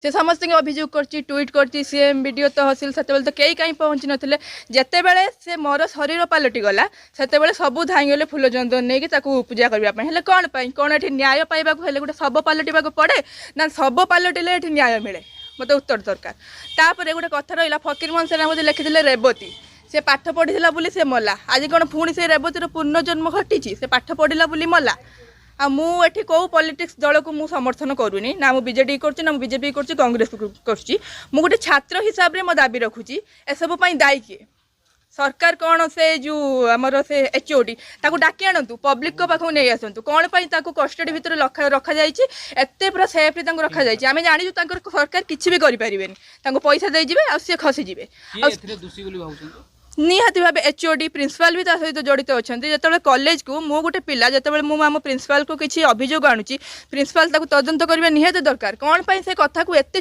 से समस्त अभियोग करची ट्वीट करची सीएम वीडियो तहसिल से तो कई कहीं पहुँची नथिले जेते बेले से मोर शरीर पलटि गला सेते बेले सबू धाईगले फूल चंदन नहीं कि पूजा करने हेले कौन कौन ये न्याय पाइबा हेले गोटे शब पलटा पड़े ना शब पलटिले ये न्याय मिले मत उत्तर दरकार तापर गोटे कथा रहा फकीरमोहन सेना बोधे लिखिले रेवती से पाठ पढ़ीला बोली से मला आज कौन पुणी से रेवतीर पुनर्जन्म घटी से पाठ पढ़ीला बोली मला आ मुझे कौ पॉलिटिक्स दल को मुझे समर्थन करूनी ना मु बीजेडी कर ना बीजेपी कर कांग्रेस कर गोटे छात्र हिसाब से मो दाबी रखुची एसबू दायी किए सरकार कौन से जो आमर से एचओडी ताको डाकी आणतु पब्लिक को पाखु नहीं आसतु कौन ताको कस्टडी भितर रखा जाइए एते पूरा सेफ्ली रखा जाइए आम जानी सरकार किसी भी करें पैसा देजे आ सी खसीजे निहाती भाव एचओडी प्रिंसिपाल भी सहित जड़ित अच्छा जो कॉलेज को मु गोटे पिला जो आम प्रिंसिपाल को किसी अभियोग आणुची प्रिंसिपाल तदंत करने निहाती दरकार कौन से कथा को एत